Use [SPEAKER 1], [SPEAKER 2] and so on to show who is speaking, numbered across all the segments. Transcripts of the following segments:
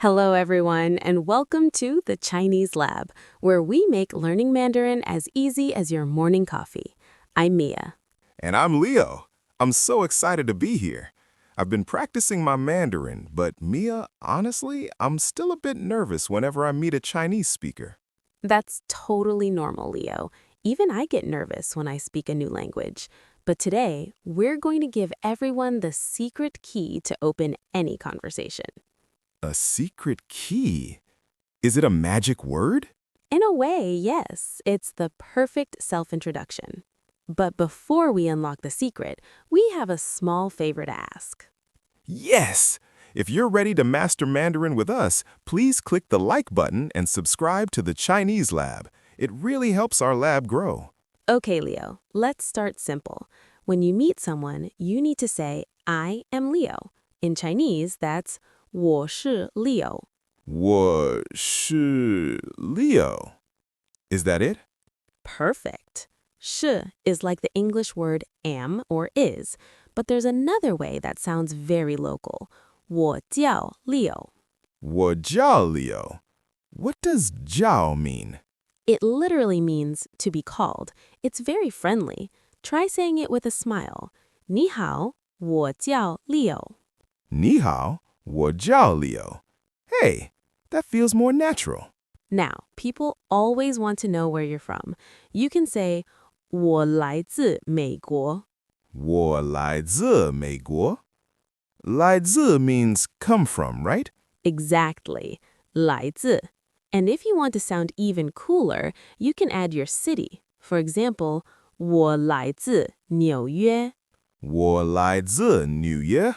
[SPEAKER 1] Hello, everyone, and welcome to the Chinese Lab, where we make learning Mandarin as easy as your morning coffee. I'm Mia.
[SPEAKER 2] And I'm Leo. I'm so excited to be here. I've been practicing my Mandarin, but Mia, honestly, I'm still a bit nervous whenever I meet a Chinese speaker.
[SPEAKER 1] That's totally normal, Leo. Even I get nervous when I speak a new language. But today, we're going to give everyone the secret key to open any conversation.
[SPEAKER 2] A secret key? Is it a magic word?
[SPEAKER 1] In a way, yes, it's the perfect self-introduction. But before we unlock the secret, we have a small favor to ask.
[SPEAKER 2] Yes! If you're ready to master Mandarin with us, please click the like button and subscribe to the Chinese Lab. It really helps our lab grow.
[SPEAKER 1] Okay, Leo, let's start simple. When you meet someone, you need to say, I am Leo. In Chinese, that's 我是 Leo.
[SPEAKER 2] 我是 Leo. Is that it?
[SPEAKER 1] Perfect. 是 is like the English word am or is, but there's another way that sounds very local. 我叫 Leo.
[SPEAKER 2] 我叫 Leo. What does 叫 mean?
[SPEAKER 1] It literally means to be called. It's very friendly. Try saying it with a smile. 你好,我叫 Leo.
[SPEAKER 2] 你好,我叫 Leo. Hey, that feels more natural.
[SPEAKER 1] Now, people always want to know where you're from. You can say, 我来自美国.
[SPEAKER 2] 我来自美国. 来自 means come from, right?
[SPEAKER 1] Exactly. 来自. And if you want to sound even cooler, you can add your city. For example, 我来自纽约.
[SPEAKER 2] 我来自纽约.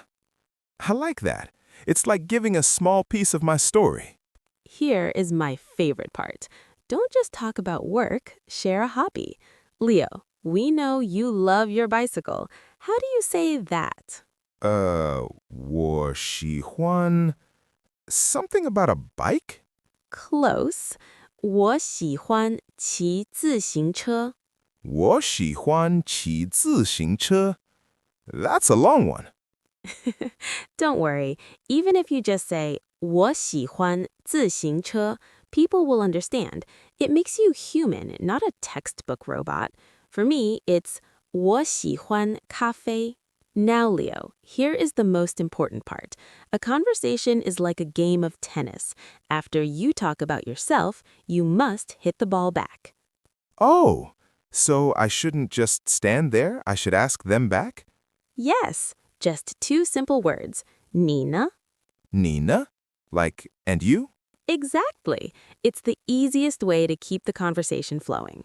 [SPEAKER 2] I like that. It's like giving a small piece of my story.
[SPEAKER 1] Here is my favorite part. Don't just talk about work, share a hobby. Leo, we know you love your bicycle. How do you say that?
[SPEAKER 2] 我喜欢 something about a bike?
[SPEAKER 1] Close. 我喜欢骑自行车.
[SPEAKER 2] 我喜欢骑自行车. That's a long one.
[SPEAKER 1] Don't worry. Even if you just say 我喜欢自行车, people will understand. It makes you human, not a textbook robot. For me, it's 我喜欢咖啡. Now, Leo, here is the most important part. A conversation is like a game of tennis. After you talk about yourself, you must hit the ball back.
[SPEAKER 2] Oh, so I shouldn't just stand there? I should ask them back?
[SPEAKER 1] Yes, just two simple words. Nina?
[SPEAKER 2] Nina? Like, and you?
[SPEAKER 1] Exactly. It's the easiest way to keep the conversation flowing.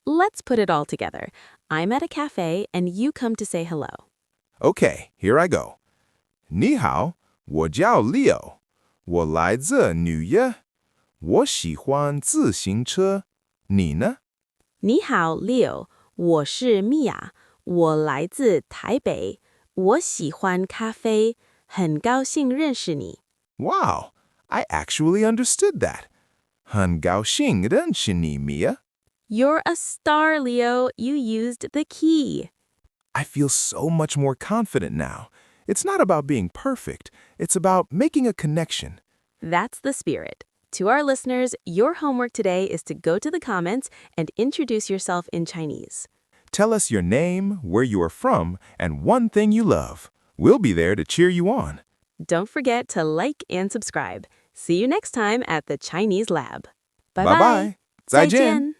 [SPEAKER 1] Let's put it all together. I'm at a cafe and you come to say hello.
[SPEAKER 2] Okay, here I go. 你好,我叫 Leo. 我来自纽约. 我喜欢自行车. 你呢?
[SPEAKER 1] 你好, Leo. 我是 Mia. 我来自台北. 我喜欢咖啡. 很高兴认识你.
[SPEAKER 2] Wow, I actually understood that. 很高兴认识你, Mia.
[SPEAKER 1] You're a star, Leo. You used the key.
[SPEAKER 2] I feel so much more confident now. It's not about being perfect. It's about making a connection.
[SPEAKER 1] That's the spirit. To our listeners, your homework today is to go to the comments and introduce yourself in Chinese.
[SPEAKER 2] Tell us your name, where you are from, and one thing you love. We'll be there to cheer you on.
[SPEAKER 1] Don't forget to like and subscribe. See you next time at the Chinese Lab. Bye-bye.
[SPEAKER 2] Bye-bye. 再见.